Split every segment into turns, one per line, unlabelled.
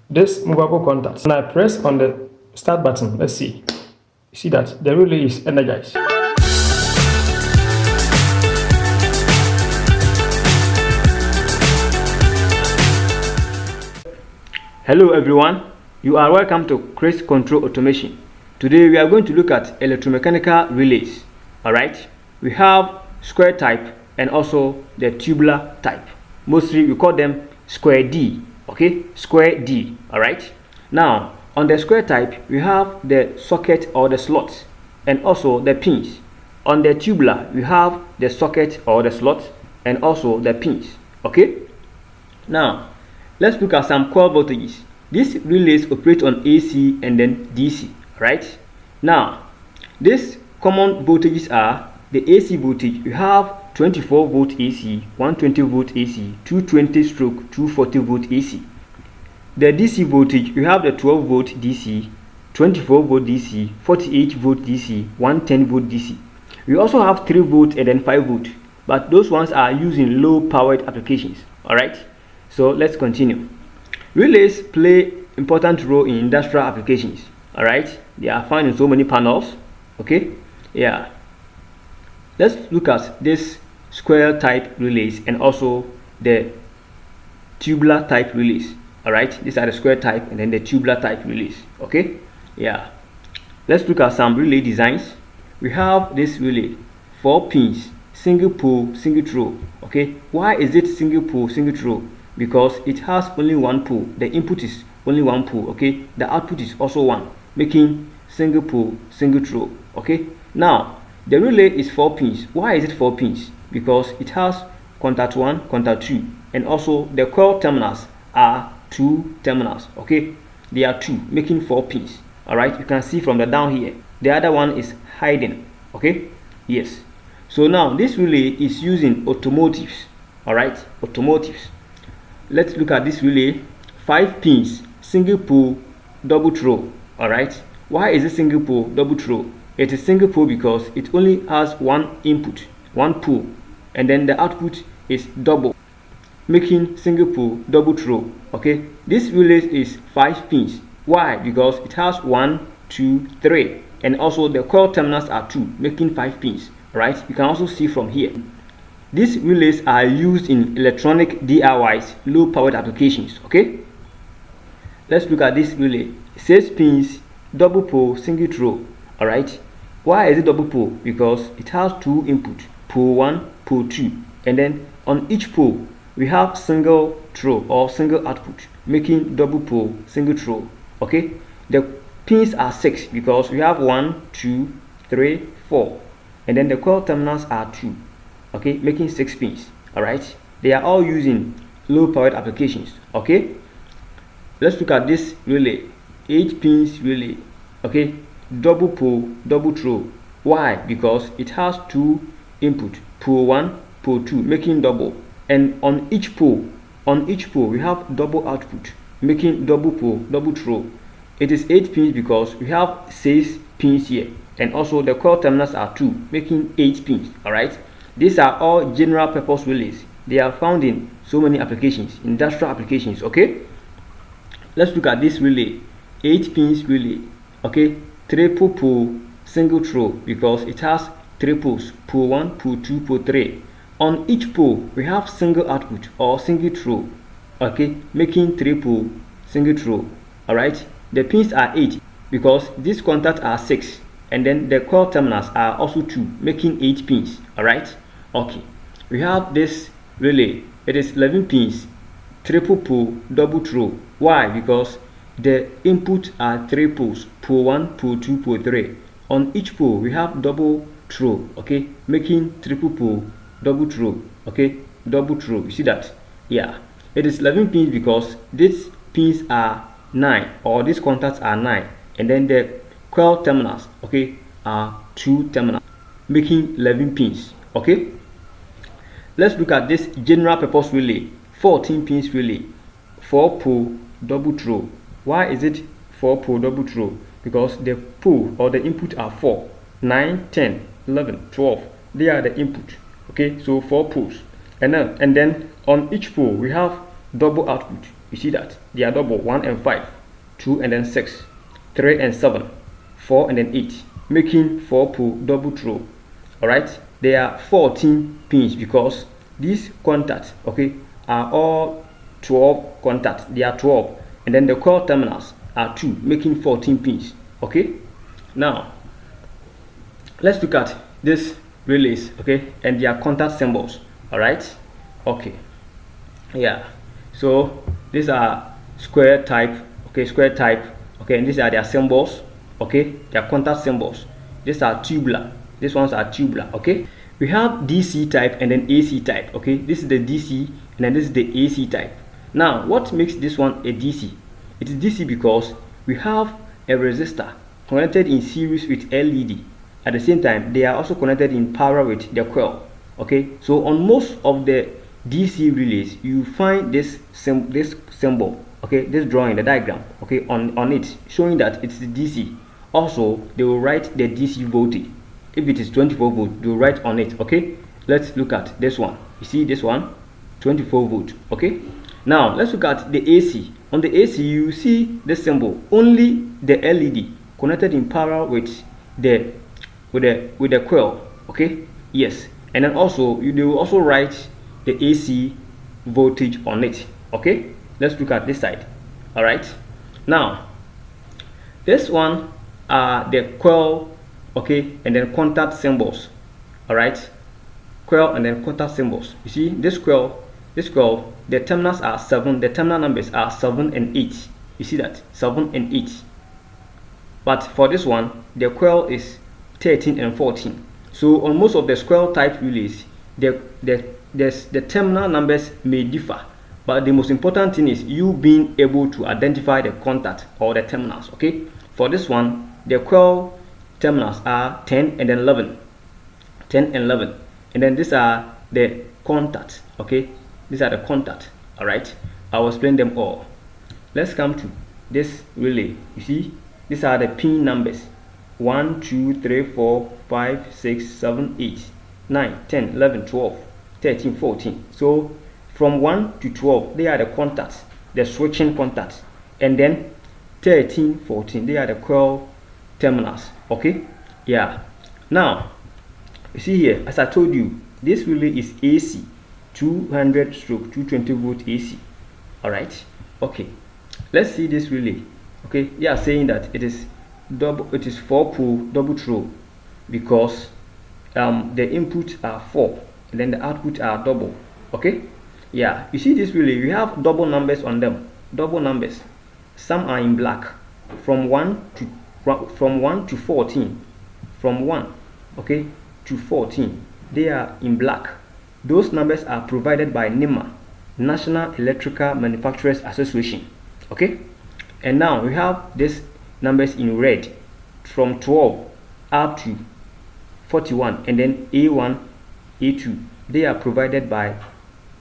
this movable contact. When I press on the start button, let's see. You see that the relay is energized.
Hello everyone, you are welcome to Chris Control Automation. Today we are going to look at electromechanical relays. Alright, we have square type and also the tubular type. Mostly we call them square D. Okay, square D. Alright, now on the square type we have the socket or the slot and also the pins. On the tubular we have the socket or the slot and also the pins. Okay, now let's look at some coil voltages. These relays operate on AC and then DC, right? Now, these common voltages are the AC voltage. We have 24 volt AC, 120 volt AC, 220 stroke 240 volt AC. The DC voltage, we have the 12 volt DC, 24 volt DC, 48 volt DC, 110 volt DC. We also have 3 volt and then 5 volt, but those ones are used in low powered applications, alright? So let's continue. Relays play important role in industrial applications. All right, they are found in so many panels. Okay, yeah. Let's look at this square type relays and also the tubular type relays. All right, these are the square type and then the tubular type relays. Okay, yeah. Let's look at some relay designs. We have this relay, 4 pins, single pole, single throw. Okay, why is it single pole, single throw? Because it has only one pole. The input is only one pole. Okay, the output is also one, making single pole, single throw. Okay, now the relay is 4 pins. Why is it 4 pins? Because it has contact 1, contact 2, and also the coil terminals are 2 terminals. Okay, they are 2, making 4 pins. All right, you can see from the down here. The other one is hidden. Okay, yes. So now this relay is using automotives. All right, automotives. Let's look at this relay, 5 pins, single pole, double throw. All right, why is it single pole, double throw? It is single pole because it only has one input, one pole, and then the output is double, making single pole, double throw. Okay, this relay is 5 pins. Why? Because it has 1, 2, 3, and also the coil terminals are 2, making 5 pins. All right, you can also see from here. These relays are used in electronic DIYs, low powered applications. Okay, let's look at this relay. 6 pins, double pole, single throw. All right, why is it double pole? Because it has 2 input, pole 1, pole 2, and then on each pole we have single throw or single output, making double pole, single throw. Okay, the pins are 6 because we have 1, 2, 3, 4, and then the coil terminals are 2. Okay, making 6 pins. All right, they are all using low powered applications. Okay, let's look at this relay, 8 pins relay. Okay, double pole, double throw. Why? Because it has 2 input, pole 1, pole 2, making double, and on each pole we have double output, making double pole, double throw. It is 8 pins because we have 6 pins here, and also the coil terminals are 2, making 8 pins. All right, these are all general purpose relays. They are found in so many applications, industrial applications. Okay, let's look at this relay, 8 pins relay. Okay, triple pole, single throw because it has 3 poles, pole 1, pole 2, pole 3. On each pole we have single output or single throw. Okay, making 3 pole, single throw. All right, the pins are 8 because these contacts are 6, and then the coil terminals are also 2, making 8 pins. All right, okay, we have this relay. It is 11 pins, triple pole, double throw. Why? Because the input are 3 poles, pole 1, pole 2, pole 3. On each pole we have double throw. Okay, making triple pole, double throw. Okay, double throw. You see that? Yeah, it is 11 pins because these pins are 9, or these contacts are 9, and then the coil terminals, okay, are 2 terminals, making 11 pins. Okay, let's look at this general purpose relay, 14 pins relay, 4 pole, double throw. Why is it 4 pole, double throw? Because the pole or the input are 4, 9, 10, 11, 12. They are the input. Okay, so 4 poles, and then on each pole we have double output, You see that they are double, 1 and 5, 2 and then 6, 3 and 7, 4 and then 8, making 4-pole double throw. All right, there are 14 pins because these contacts, okay, are all 12 contacts. They are 12, and then the coil terminals are 2, making 14 pins. Okay, now let's look at this relays, okay, and their contact symbols. All right, okay, yeah, so these are square type, okay, square type, okay, and these are their symbols, okay, their contact symbols. These are tubular, these ones are tubular. Okay, we have DC type and then AC type. Okay, this is the DC and then this is the AC type. Now what makes this one a DC? It is DC because we have a resistor connected in series with LED. At the same time, they are also connected in parallel with the coil. Okay, so on most of the DC relays, you find this symbol, okay, this drawing, the diagram, okay, on it, showing that it's DC. Also, they will write the DC voltage. If it is 24 volt, they will write on it. Okay, let's look at this one. You see this one, 24 volt. Okay, now let's look at the AC. On the AC, you see the symbol, only the LED connected in parallel with the coil. Okay, yes, and then also they will also write the AC voltage on it. Okay, let's look at this side. All right, now this one are the coil, okay, and then contact symbols. All right, coil and then contact symbols. You see this coil, the terminals are 7, the terminal numbers are 7 and 8. You see that, 7 and 8. But for this one, the coil is 13 and 14. So on most of the coil type relays, the terminal numbers may differ, but the most important thing is you being able to identify the contact or the terminals. Okay, for this one, the coil terminals are 10 and then 11, 10 and 11, and then these are the contacts. Okay, these are the contacts. All right, I will explain them all. Let's come to this relay. You see, these are the pin numbers: 1 2 3 4 5 6 7 8 9 10 11 12 13 14. So from 1 to 12, they are the contacts, the switching contacts, and then 13 14, they are the coil terminals. Okay, yeah. Now you see here, as I told you, this relay is AC, 200 stroke 220 volt AC. All right, okay, let's see this relay. Okay, they are saying that it is 4-pole double throw because the inputs are 4 and then the outputs are double. Okay, yeah, you see this relay, we have double numbers on them, double numbers. Some are in black, from 1 to 14, from 1, okay, to 14, they are in black. Those numbers are provided by NEMA, National Electrical Manufacturers Association. Okay, and now we have these numbers in red, from 12 up to 41, and then A1, A2, they are provided by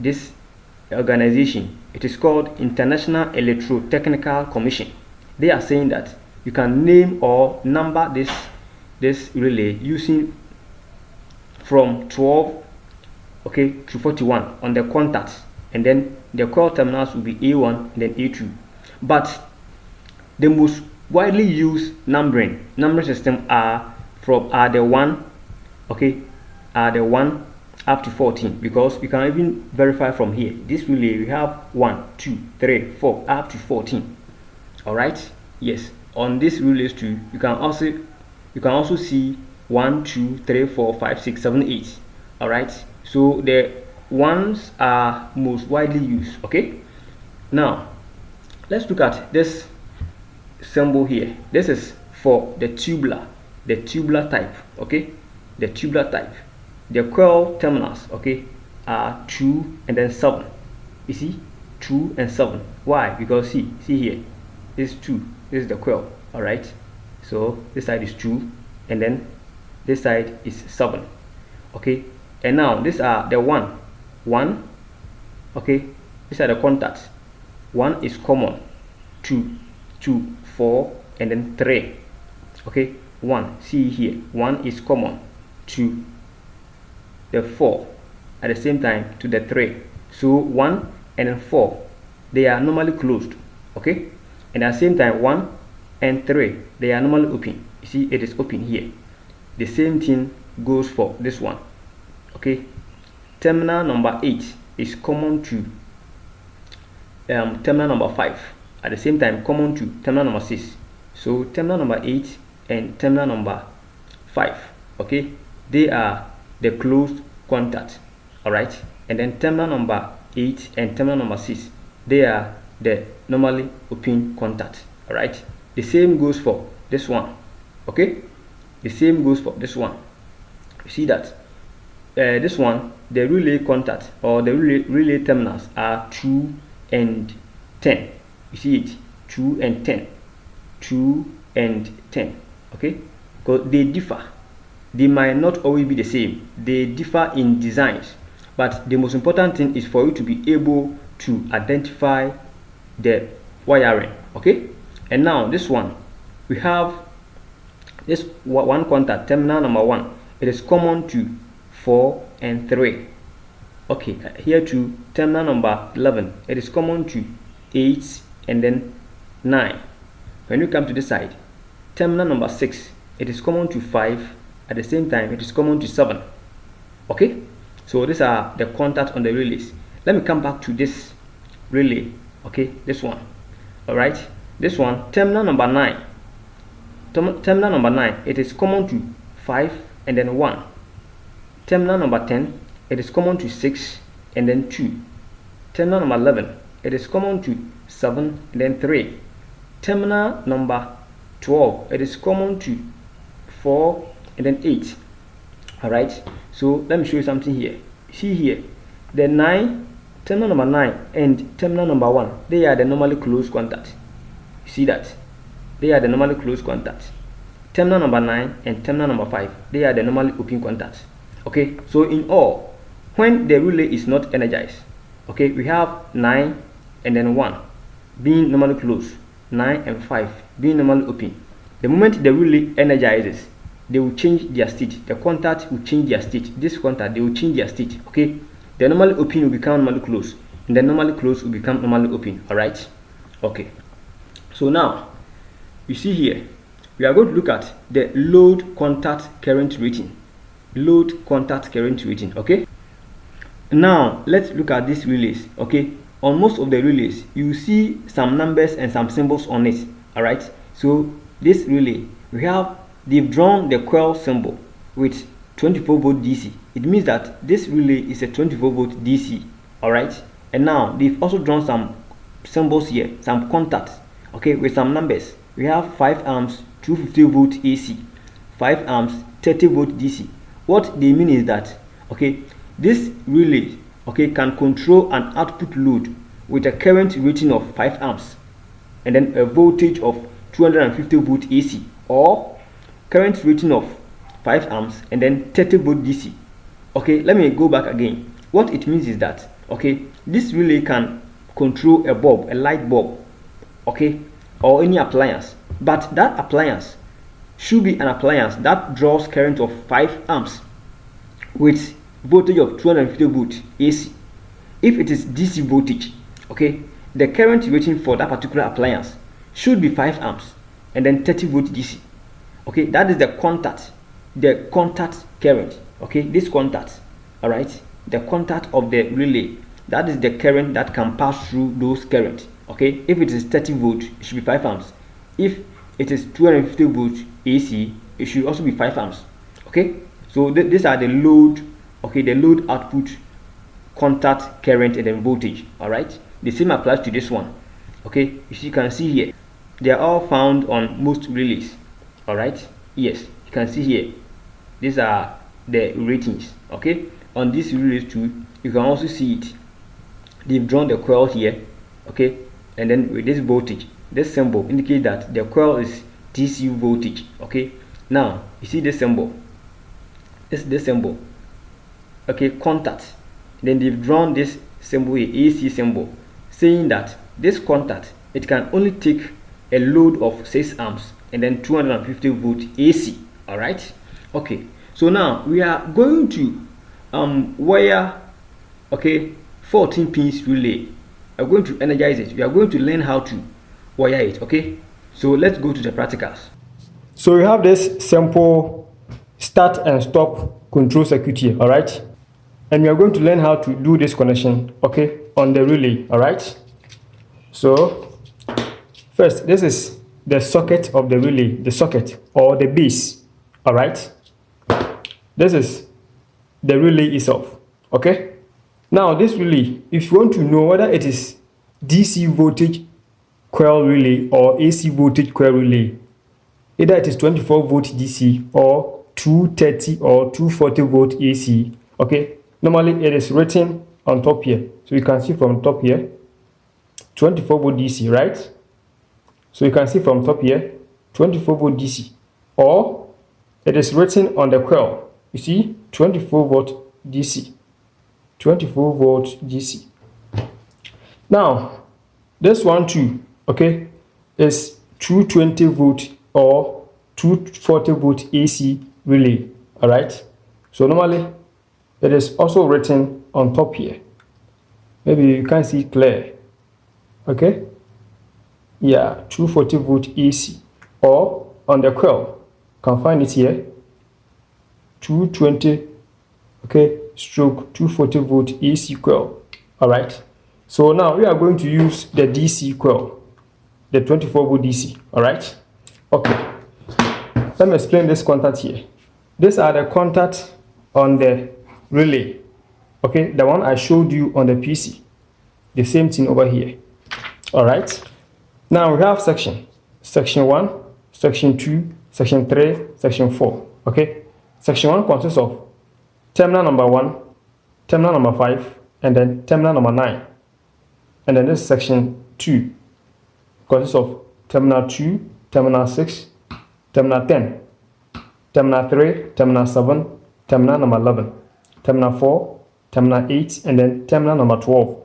this organization. It is called International Electrotechnical Commission. They are saying that you can name or number this relay using from 12, okay, to 41 on the contacts, and then the coil terminals will be A1 and then A2. But the most widely used numbering system are the 1, okay, are the 1 up to 14, because you can even verify from here. This relay, we have 1 2 3 4 up to 14. All right, yes, on this relays too, you can also see 1 2 3 4 5 6 7 8. All right, so the ones are most widely used. Okay, now let's look at this symbol here. This is for the tubular type. Okay, the tubular type. The coil terminals, okay, are 2 and then 7. You see, 2 and 7. Why? Because see here, this is 2, this is the coil. All right, so this side is 2 and then this side is 7. Okay, and now these are the 1, okay, these are the contacts. 1 is common, 2 4 and then 3. Okay, 1, see here, 1 is common to the 4 at the same time to the 3. So 1 and then 4 they are normally closed, okay, and at the same time 1 and 3, they are normally open. You see it is open here. The same thing goes for this one, okay. Terminal number 8 is common to terminal number 5, at the same time common to terminal number 6. So terminal number 8 and terminal number 5, okay, they are the closed contact, all right, and then terminal number 8 and terminal number 6, they are the normally open contact, all right. The same goes for this one, okay, the same goes for this one. You see that this one, the relay contact or the relay terminals are 2 and 10. You see it, 2 and 10, 2 and 10, okay, because they differ. They might not always be the same. They differ in designs, but the most important thing is for you to be able to identify the wiring, okay. And now this one, we have this one contact, terminal number 1. It is common to 4 and 3, okay. Here to terminal number 11, it is common to 8 and then 9. When you come to this side, terminal number 6, it is common to 5, at the same time it is common to 7, okay. So these are the contacts on the relays. Let me come back to this relay, okay, this one, all right. This one, terminal number 9, terminal number 9, it is common to 5 and then 1. Terminal number 10, it is common to 6 and then 2. Terminal number 11, it is common to 7 and then 3. Terminal number 12, it is common to 4 and then 8. All right, so let me show you something here. See here, the 9, terminal number 9 and terminal number 1, they are the normally closed contact. You see that? They are the normally closed contacts. Terminal number 9 and terminal number 5, they are the normally open contacts. Okay, so in all, when the relay is not energized, okay, we have 9 and then 1 being normally closed, 9 and 5 being normally open. The moment the relay energizes, they will change their state. The contact will change their state. This contact, they will change their state, okay. The normally open will become normally closed, and the normally closed will become normally open, all right. Okay, so now you see here, we are going to look at the load contact current rating. Load contact current rating, okay. Now let's look at these relays, okay. On most of the relays, you see some numbers and some symbols on it, all right. So this relay, they've drawn the coil symbol with 24 volt DC. It means that this relay is a 24 volt DC, all right. And now they've also drawn some symbols here, some contacts, okay, with some numbers. We have 5 amps 250 volt AC, 5 amps 30 volt DC. What they mean is that, okay, this relay, okay, can control an output load with a current rating of 5 amps and then a voltage of 250 volt AC, or current rating of 5 amps and then 30 volt DC. Okay, let me go back again. What it means is that, okay, this relay can control a bulb, a light bulb, okay, or any appliance, but that appliance should be an appliance that draws current of 5 amps with voltage of 250 volt AC. If it is DC voltage, okay, the current rating for that particular appliance should be 5 amps and then 30 volt DC. Okay, that is the contact current, okay, this contact, all right, the contact of the relay, that is the current that can pass through those current. Okay, if it is 30 volt, it should be 5 amps. If it is 250 volt AC, it should also be 5 amps. Okay, so these are the load, okay, the load output, contact current, and then voltage. All right, the same applies to this one. Okay, you can see here, they are all found on most relays. All right, yes, you can see here, these are the ratings. Okay, on these relays too, you can also see it. They've drawn the coil here, okay, and then with this voltage, this symbol indicates that the coil is DC voltage. Okay, now you see this symbol, this symbol, okay, contact. Then they've drawn this symbol here, AC symbol, saying that this contact, it can only take a load of 6 amps and then 250 volt AC. All right, okay, so now we are going to wire, okay, 14 pins relay, are going to energize it. We are going to learn how to wire it. Okay, so let's go to the practicals.
So we have this simple start and stop control circuit here, all right? And we are going to learn how to do this connection, okay, on the relay, all right? So first, this is the socket of the relay, the socket or the base, all right? This is the relay itself, okay? Now this relay, if you want to know whether it is DC voltage coil relay or AC voltage coil relay, either it is 24 volt DC or 230 or 240 volt AC, okay? Normally it is written on top here. So you can see from top here, 24 volt DC, right? So you can see from top here, 24 volt DC. Or it is written on the coil. You see, 24 volt DC. 24 volt DC. Now, this one too, okay, is 220 volt or 240 volt AC relay, all right? So normally it is also written on top here. Maybe you can't see it clear, okay? Yeah, 240 volt AC, or on the coil, you can find it here, 220, okay, stroke 240 volt AC coil, all right? So now we are going to use the DC coil, the 24 volt DC, all right? Okay, let me explain this contact here. These are the contacts on the relay, okay, the one I showed you on the PC, the same thing over here, all right? Now we have section 1, section 2, section 3, section 4, okay? Section 1 consists of terminal number 1, terminal number 5, and then terminal number 9. And then this section 2 consists of terminal 2, terminal 6, terminal 10, terminal 3, terminal 7, terminal number 11, terminal 4, terminal 8, and then terminal number 12.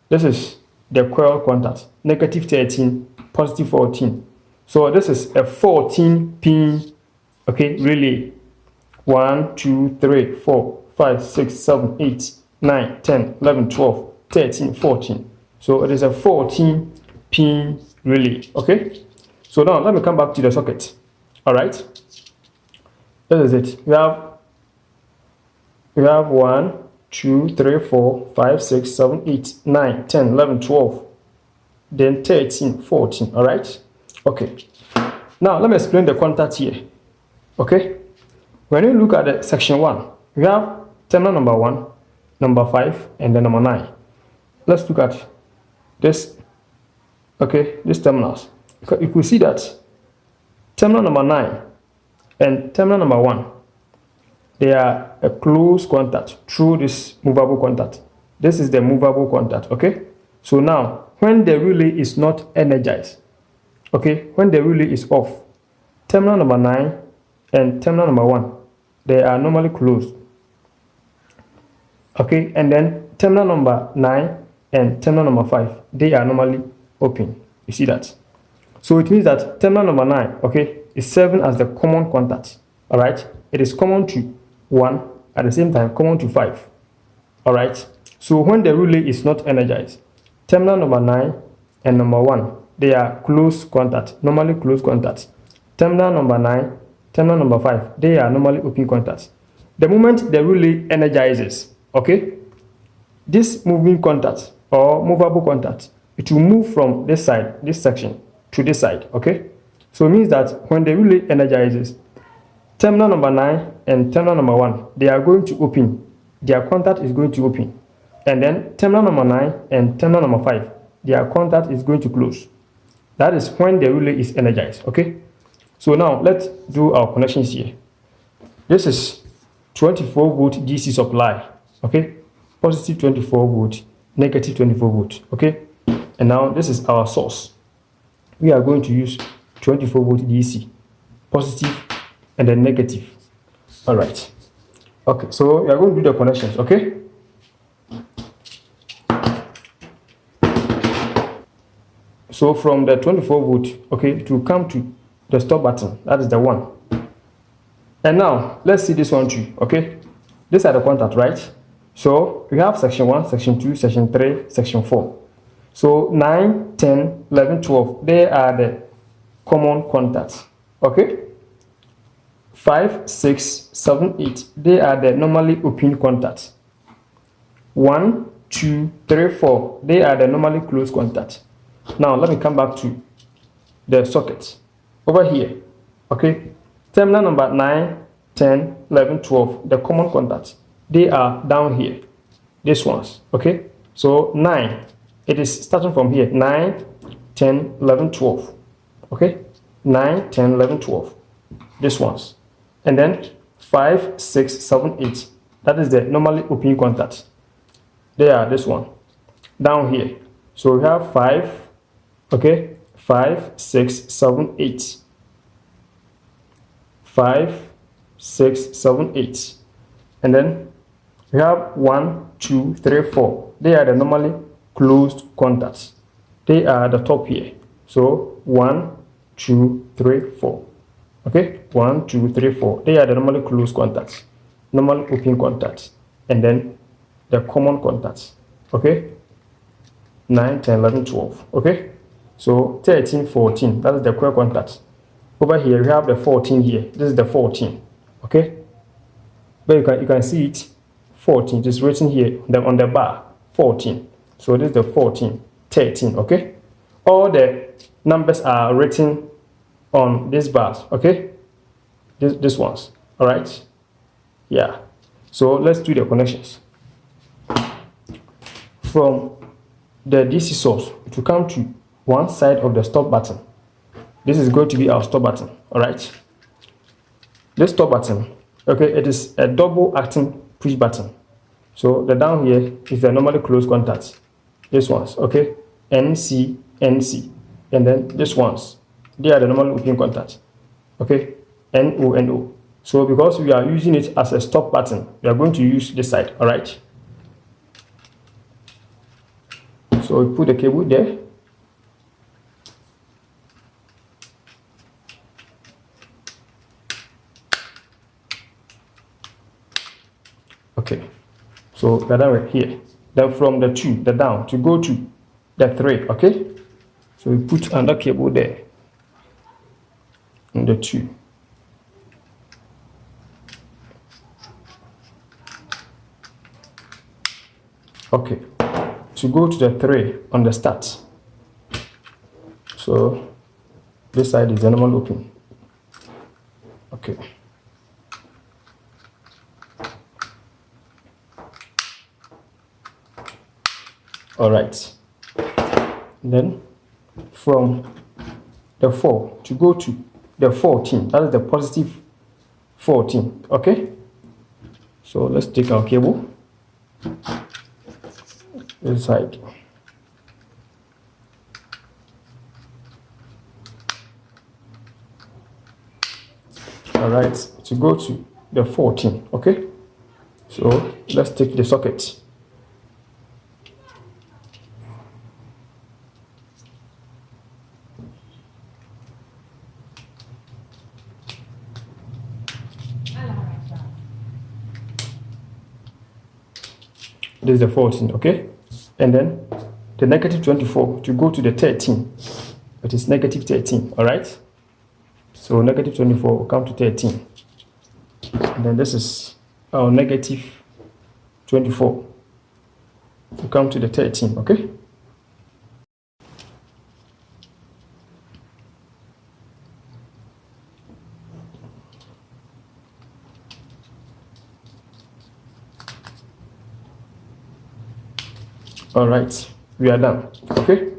This is the coil contact, negative 13, positive 14. So this is a 14 pin, okay, relay. 1, 2, 3, 4, 5, 6, 7, 8, 9, 10, 11, 12, 13, 14. So it is a 14 pin relay, okay? So now let me come back to the socket, all right? This is it. We have 1, 2, 3, 4, 5, 6, 7, 8, 9, 10, 11, 12, then 13, 14, all right? Okay. Now let me explain the contact here, okay? When you look at the section 1, we have terminal number 1, number 5, and then number 9. Let's look at this, okay, these terminals. You could see that terminal number 9 and terminal number 1, they are a close contact through this movable contact. This is the movable contact, okay? So now, when the relay is not energized, okay, when the relay is off, terminal number 9 and terminal number 1, they are normally closed, okay? And then terminal number 9 and terminal number 5, they are normally open. You see that? So it means that terminal number 9, okay, is serving as the common contact, all right? It is common to 1, at the same time common to 5, all right? So when the relay is not energized, terminal number 9 and number 1, they are close contact, normally close contact. Terminal number 9, terminal number 5, they are normally open contacts. The moment the relay energizes, okay, this moving contact or movable contact, it will move from this side, this section, to this side, okay? So it means that when the relay energizes, terminal number 9 and terminal number 1, they are going to open. Their contact is going to open. And then terminal number 9 and terminal number 5, their contact is going to close. That is when the relay is energized, okay? So now let's do our connections here. This is 24 volt DC supply, okay? Positive 24 volt, negative 24 volt, okay? And now this is our source. We are going to use 24 volt DC, positive and then negative. All right. Okay, so we are going to do the connections, okay? So from the 24 volt, okay, to come to the stop button, that is the one. And now let's see this one too, okay? These are the contact, right? So we have section 1, section 2, section 3, section 4. So 9, 10, 11, 12, they are the common contacts. Okay. 5, 6, 7, 8, they are the normally open contacts. 1, 2, 3, 4, they are the normally closed contacts. Now let me come back to the sockets over here. Okay, terminal number 9, 10, 11, 12, the common contacts, they are down here, these ones. Okay, so 9, it is starting from here, 9, 10, 11, 12. Okay, 9, 10, 11, 12, these ones. And then 5, 6, 7, 8, that is the normally open contacts. They are this one down here. So we have 5, okay, 5, 6, 7, 8. 5, 6, 7, 8. And then we have 1, 2, 3, 4. They are the normally closed contacts. They are the top here. So 1, 2, 3, 4. Okay, 1, 2, 3, 4. They are the normally closed contacts, normally open contacts, and then the common contacts. Okay, 9, 10, 11, 12. Okay, so 13, 14, that is the coil contacts. Over here we have the 14 here. This is the 14. Okay, but you can see it, 14. It is written here on the bar, 14. So this is the 14, 13. Okay, all the numbers are written on these bars. Okay, this ones. All right, yeah. So let's do the connections. From the DC source, it will come to one side of the stop button. This is going to be our stop button. All right, this stop button, okay, it is a double acting push button. So the down here is the normally closed contacts, these ones. Okay, NC, NC, and then these ones, they are the normally open contacts. Okay, NO, NO. So because we are using it as a stop button, we are going to use this side. All right, so we put the cable there. Okay, so we are done with here. Then from the 2, the down, to go to the 3. Okay, so we put another cable there on the 2. Okay, to go to the 3 on the start. So this side is the normal open. Okay. All right. Then from the 4 to go to the 14, that is the positive 14. Okay. So let's take our cable this side. All right, to go to the 14. Okay, so let's take the socket. This is the 14. Okay, and then the negative 24 to go to the 13. It is negative 13. All right, so negative 24 will come to 13, and then this is our negative 24 to come to the 13. Okay, all right, we are done. Okay,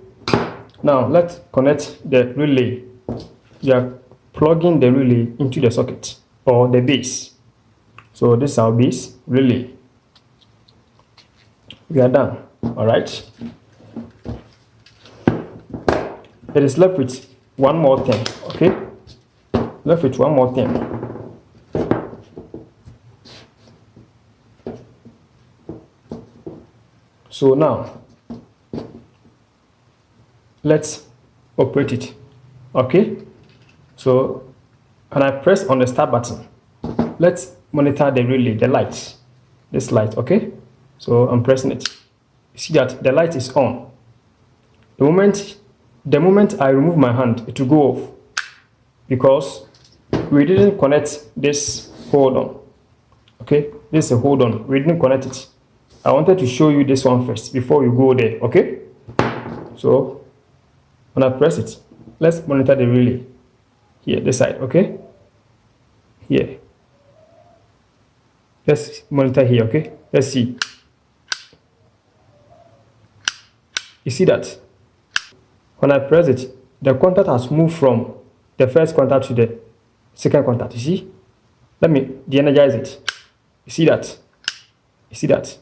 now let's connect the relay. We are plugging the relay into the socket or the base. So this is our base relay. We are done. All right, it is left with one more thing. Okay, left with one more thing. So now let's operate it. Okay, so when I press on the start button, let's monitor the relay, the lights, this light. Okay, so I'm pressing it. You see that the light is on. The moment I remove my hand, it will go off because we didn't connect this hold on. Okay, this is a hold on. We didn't connect it. I wanted to show you this one first before you go there. Okay, so when I press it, let's monitor the relay here, this side. Okay, here. Let's monitor here. Okay, let's see. You see that? When I press it, the contact has moved from the first contact to the second contact. You see? Let me de-energize it. You see that? You see that?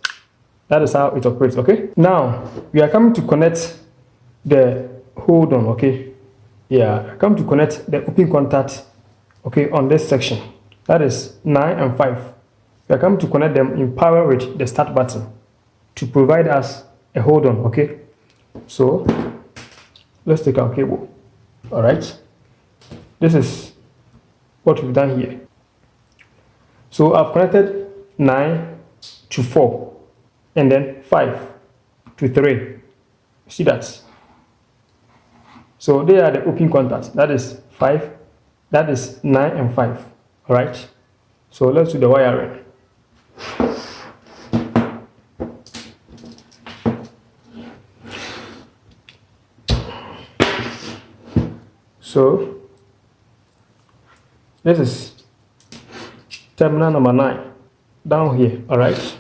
That is how it operates, okay? Now, we are coming to connect the hold on, okay? Yeah, come to connect the open contact, okay, on this section. That is 9 and 5. We are coming to connect them in parallel with the start button to provide us a hold on, okay? So, let's take our cable. All right, this is what we've done here. So I've connected 9 to 4 and then 5 to 3. See that? So they are the open contacts. That is 5, that is 9 and 5. All right, so let's do the wiring. So this is terminal number 9 down here, all right?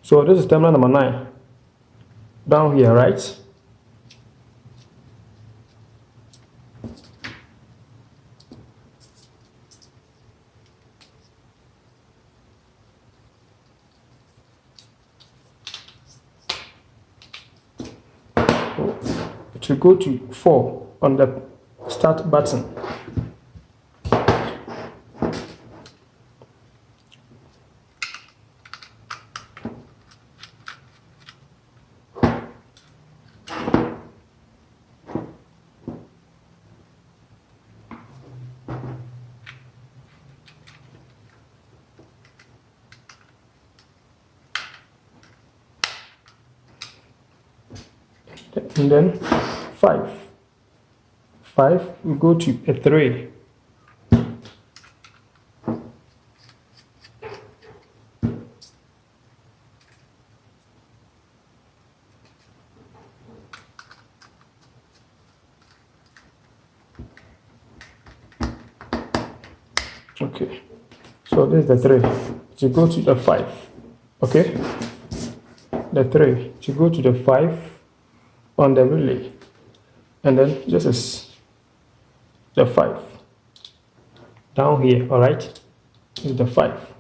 So this is terminal number 9 down here, right? To go to 4 on the start button. And then 5 we go to a 3. Okay, so this is the 3 to go to the 5. Okay, the 3 to go to the 5 on the relay, and then this is the 5 down here. All right, this is the 5.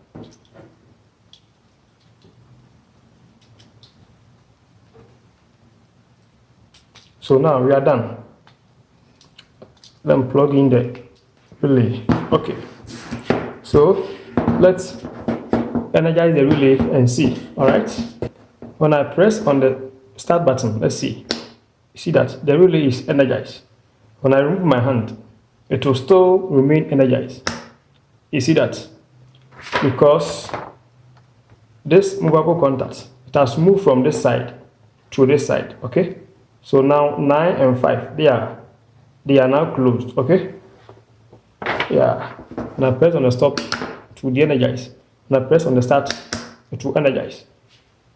So now we are done. Then plug in the relay. Okay, so let's energize the relay and see. All right, when I press on the start button, let's see. You see that the relay is energized. When I remove my hand, it will still remain energized. You see that? Because this movable contact, it has moved from this side to this side. Okay, so now 9 and 5, they are now closed. Okay, yeah. When I press on the stop, it will de-energize. When I press on the start, it will energize.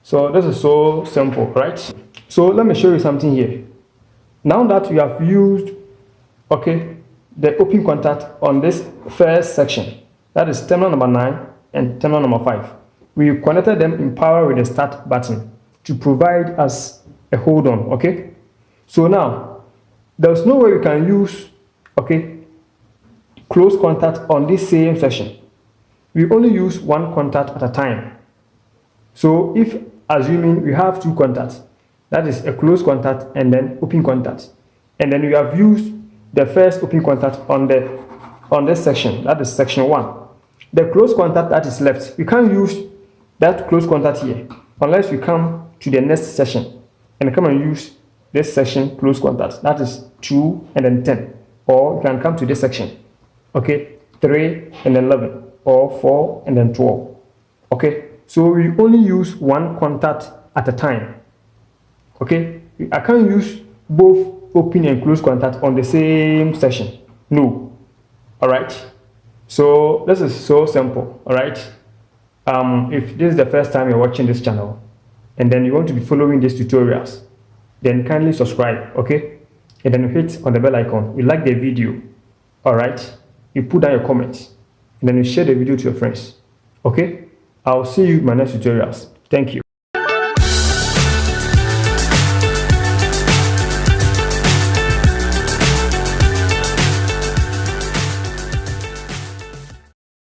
So this is so simple, right? So let me show you something here. Now that we have used, okay, the open contact on this first section, that is terminal number 9 and terminal number 5, we connected them in parallel with the start button to provide us a hold on. Okay, so now there's no way we can use, okay, close contact on this same section. We only use one contact at a time. So if assuming we have 2 contacts, that is a close contact and then open contact, and then we have used the first open contact on this section, that is section 1. The close contact that is left, we can't use that close contact here unless we come to the next section and come and use this section close contact, that is 2 and then 10, or you can come to this section, okay, 3 and then 11, or 4 and then 12. Okay, So we only use one contact at a time. Okay, I can't use both open and close contact on the same session. No. All right. So this is so simple. All right. If this is the first time you're watching this channel, and then you want to be following these tutorials, then kindly subscribe. Okay, and then you hit on the bell icon. You like the video. All right. You put down your comments, and then you share the video to your friends. Okay. I'll see you in my next tutorials. Thank you.